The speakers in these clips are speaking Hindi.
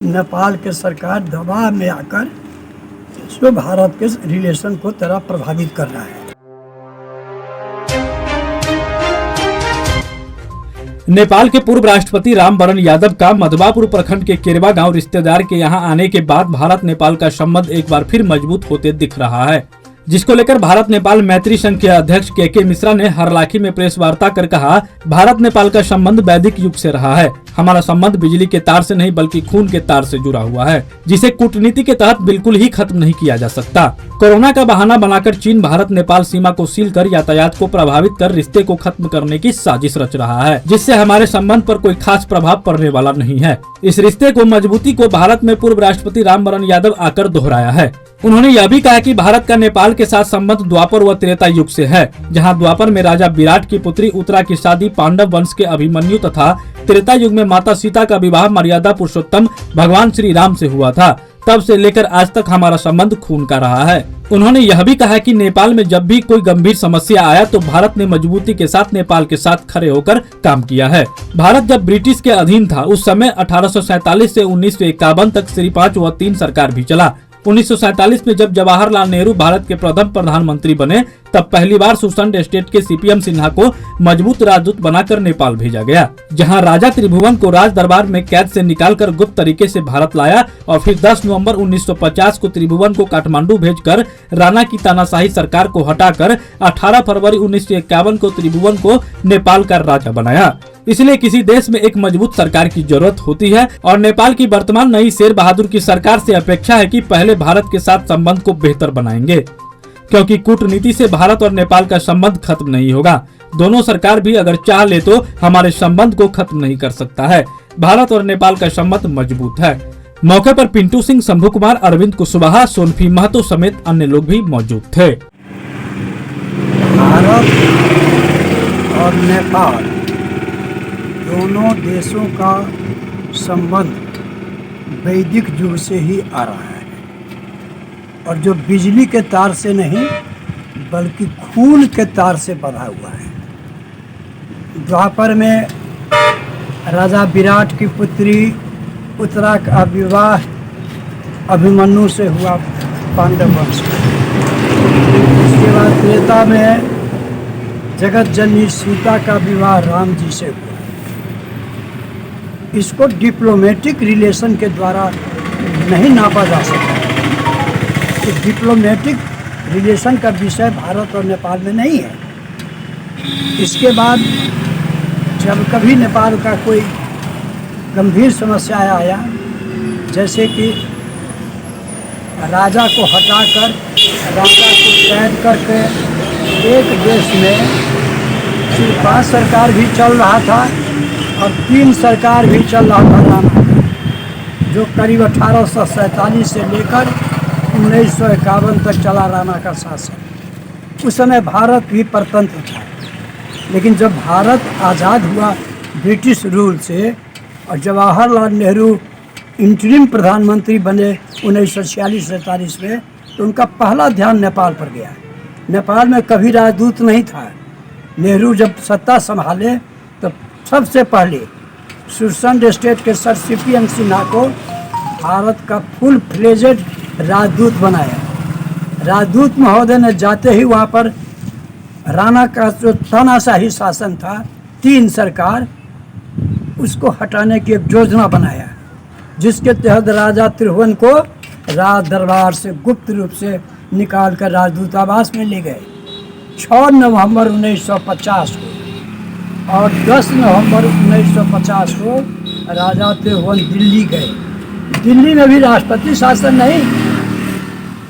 नेपाल के सरकार दबाव में आकर जो भारत के रिलेशन को तरह प्रभावित कर रहा है। नेपाल के पूर्व राष्ट्रपति रामवरण यादव का मधवापुर प्रखंड के केरवा गांव रिश्तेदार के यहां आने के बाद भारत नेपाल का संबंध एक बार फिर मजबूत होते दिख रहा है, जिसको लेकर भारत नेपाल मैत्री संघ के अध्यक्ष के मिश्रा ने हरलाखी में प्रेस वार्ता कर कहा, भारत नेपाल का संबंध वैदिक युग से रहा है। हमारा संबंध बिजली के तार से नहीं बल्कि खून के तार से जुड़ा हुआ है, जिसे कूटनीति के तहत बिल्कुल ही खत्म नहीं किया जा सकता। कोरोना का बहाना बनाकर चीन भारत नेपाल सीमा को सील कर यातायात को प्रभावित कर रिश्ते को खत्म करने की साजिश रच रहा है, जिससे हमारे संबंध पर कोई खास प्रभाव पड़ने वाला नहीं है। इस रिश्ते को मजबूती को भारत में पूर्व राष्ट्रपति रामवरण यादव आकर दोहराया है। उन्होंने यह भी कहा कि भारत का नेपाल के साथ संबंध द्वापर व त्रेता युग से है, जहां द्वापर में राजा विराट की पुत्री उत्तरा की शादी पांडव वंश के अभिमन्यु तथा त्रेता युग में माता सीता का विवाह मर्यादा पुरुषोत्तम भगवान श्री राम से हुआ था। तब से लेकर आज तक हमारा संबंध खून का रहा है। उन्होंने यह भी कहा कि नेपाल में जब भी कोई गंभीर समस्या आया तो भारत ने मजबूती के साथ नेपाल के साथ खड़े होकर काम किया है। भारत जब ब्रिटिश के अधीन था उस समय 1847 से 1951 तक सिर्फ 5 व 3 सरकार भी चला। 1947 में जब जवाहरलाल नेहरू भारत के प्रथम प्रधानमंत्री बने तब पहली बार सुसंड स्टेट के सीपीएम सिन्हा को मजबूत राजदूत बनाकर नेपाल भेजा गया, जहां राजा त्रिभुवन को राज दरबार में कैद से निकालकर गुप्त तरीके से भारत लाया और फिर 10 नवंबर 1950 को त्रिभुवन को काठमांडू भेजकर राणा की तानाशाही सरकार को हटाकर 18 फरवरी 1951 को त्रिभुवन को नेपाल का राजा बनाया। इसलिए किसी देश में एक मजबूत सरकार की जरूरत होती है और नेपाल की वर्तमान नई शेर बहादुर की सरकार से अपेक्षा है कि पहले भारत के साथ संबंध को बेहतर बनाएंगे, क्योंकि कूटनीति से भारत और नेपाल का संबंध खत्म नहीं होगा। दोनों सरकार भी अगर चाह ले तो हमारे संबंध को खत्म नहीं कर सकता है। भारत और नेपाल का संबंध मजबूत है। मौके पर पिंटू सिंह, शंभू कुमार, अरविंद कुशवाहा, सोनफी महतो समेत अन्य लोग भी मौजूद थे। भारत और नेपाल दोनों देशों का संबंध वैदिक युग से ही आ रहा है और जो बिजली के तार से नहीं बल्कि खून के तार से बंधा हुआ है। द्वापर में राजा विराट की पुत्री उत्तरा का विवाह अभिमन्यु से हुआ पांडव वंश। उसके बाद त्रेता में जगत जननी सीता का विवाह राम जी से हुआ। इसको डिप्लोमेटिक रिलेशन के द्वारा नहीं नापा जा सकता। तो डिप्लोमेटिक रिलेशन का विषय भारत और नेपाल में नहीं है। इसके बाद जब कभी नेपाल का कोई गंभीर समस्या आया, जैसे कि राजा को हटाकर राजा को कैद करके एक देश में सिर्फ 5 सरकार भी चल रहा था और 3 सरकार भी चल रहा था राणा, जो करीब 1847 से लेकर 1951 तक चला राणा का शासन। उस समय भारत भी परतंत्र था, लेकिन जब भारत आज़ाद हुआ ब्रिटिश रूल से और जवाहरलाल नेहरू इंटरिम प्रधानमंत्री बने 1946-47 में, तो उनका पहला ध्यान नेपाल पर गया। नेपाल में कभी राजदूत नहीं था। नेहरू जब सत्ता संभाले तो सबसे पहले सुसंड स्टेट के सर सीपीएम सिन्हा को भारत का फुल फ्लेजेड राजदूत बनाया। राजदूत महोदय ने जाते ही वहाँ पर राणा का जो तानाशाही शासन था, 3 सरकार, उसको हटाने की एक योजना बनाया, जिसके तहत राजा त्रिभुवन को राज दरबार से गुप्त रूप से निकाल कर राजदूतावास में ले गए 6 नवंबर 1950 को। और 10 नवंबर 1950 को राजा त्रिभुवन दिल्ली गए। दिल्ली में भी राष्ट्रपति शासन नहीं,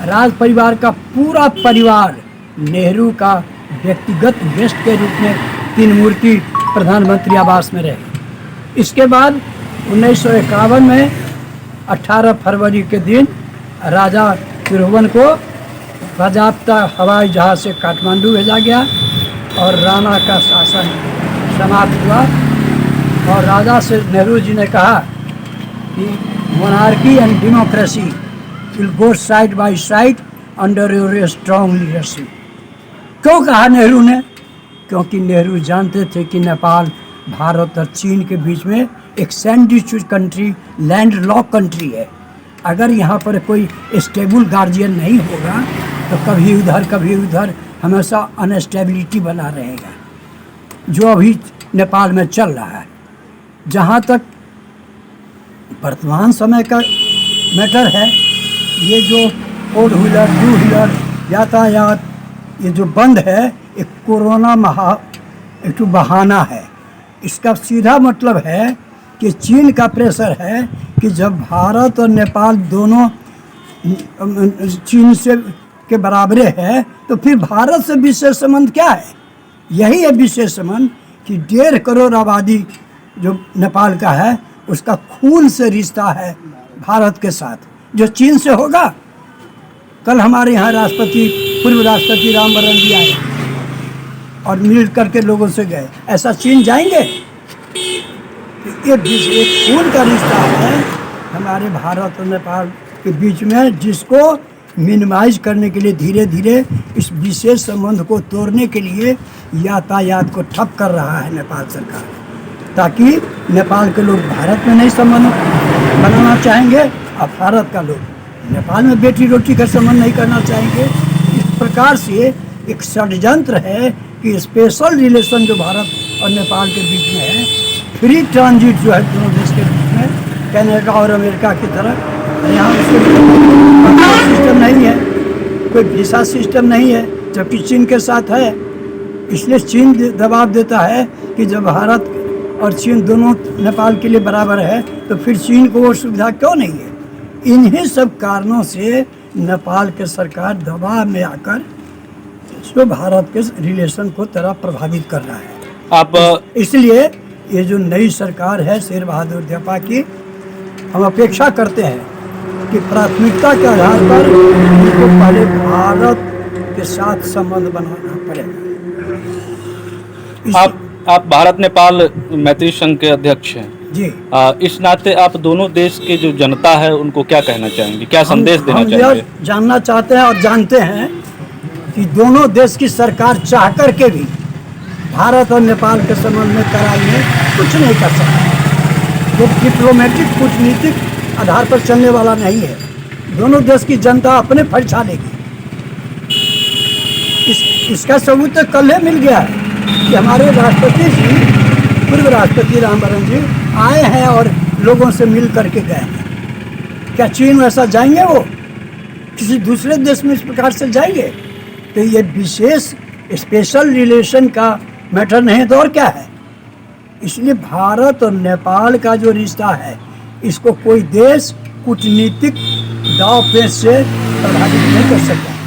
राज परिवार का पूरा परिवार नेहरू का व्यक्तिगत गेस्ट के रूप में 3 मूर्ति प्रधानमंत्री आवास में रहे। इसके बाद 1951 में 18 फरवरी के दिन राजा त्रिभुवन को बाज़ाब्ता हवाई जहाज़ से काठमांडू भेजा गया और राणा का शासन समाप्त हुआ। और राजा से नेहरू जी ने कहा कि monarchy and democracy will go side by side under your strong leadership. क्यों कहा नेहरू ने? क्योंकि नेहरू जानते थे कि नेपाल भारत और चीन के बीच में एक sandwich country, land lock country है। अगर यहाँ पर कोई स्टेबल गार्जियन नहीं होगा तो कभी उधर हमेशा अनस्टेबिलिटी बना रहेगा, जो अभी नेपाल में चल रहा है। जहाँ तक वर्तमान समय का मैटर है, ये जो 4 व्हीलर 2 व्हीलर यातायात ये जो बंद है, एक कोरोना एक तो बहाना है। इसका सीधा मतलब है कि चीन का प्रेशर है कि जब भारत और नेपाल दोनों चीन से के बराबरे है तो फिर भारत से विशेष संबंध क्या है? यही है विशेष संबंध कि 1.5 करोड़ आबादी जो नेपाल का है उसका खून से रिश्ता है भारत के साथ, जो चीन से होगा। कल हमारे यहाँ पूर्व राष्ट्रपति राम वरण जी आए और मिल करके लोगों से गए, ऐसा चीन जाएंगे? ये खून का रिश्ता है हमारे भारत और नेपाल के बीच में, जिसको मिनिमाइज करने के लिए धीरे धीरे इस विशेष संबंध को तोड़ने के लिए यातायात को ठप कर रहा है नेपाल सरकार, ताकि नेपाल के लोग भारत में नहीं संबंध बनाना चाहेंगे और भारत का लोग नेपाल में बेटी रोटी का संबंध नहीं करना चाहेंगे। इस प्रकार से एक षड्यंत्र है कि स्पेशल रिलेशन जो भारत और नेपाल के बीच में है, फ्री ट्रांजिट जो है दोनों देश के बीच में, कनाडा और अमेरिका की तरह, यहाँ सिस्टम नहीं है, कोई वीसा सिस्टम नहीं है, जबकि चीन के साथ है। इसलिए चीन दबाव देता है कि जब भारत और चीन दोनों नेपाल के लिए बराबर है तो फिर चीन को वो सुविधा क्यों नहीं है? इन्हीं सब कारणों से नेपाल के सरकार दबाव में आकर जो भारत के रिलेशन को तरह प्रभावित कर रहा है। आप इसलिए ये जो नई सरकार है शेर बहादुर देउपा की, हम अपेक्षा करते हैं कि प्राथमिकता के आधार पर उनको पहले भारत के साथ संबंध बनाना पड़ेगा। आप भारत नेपाल मैत्री संघ के अध्यक्ष हैं जी। इस नाते आप दोनों देश के जो जनता है उनको क्या कहना चाहेंगे, क्या संदेश देना चाहेंगे? हम जानना चाहते हैं और जानते हैं कि दोनों देश की सरकार चाह कर के भी भारत और नेपाल के संबंध में करार में कुछ नहीं कर सकता। वो डिप्लोमेटिक कूटनीतिक आधार पर चलने वाला नहीं है। दोनों देश की जनता अपने फैसला लेगी। इसका सबूत तो कल ही मिल गया है कि हमारे राष्ट्रपति जी, पूर्व राष्ट्रपति राम वरण जी आए हैं और लोगों से मिल करके गए हैं। क्या चीन वैसा जाएंगे? वो किसी दूसरे देश में इस प्रकार से जाएंगे? तो ये विशेष स्पेशल रिलेशन का मैटर नहीं तो और क्या है? इसलिए भारत और नेपाल का जो रिश्ता है, इसको कोई देश कूटनीतिक दांव पेच से प्रभावित नहीं कर सकता।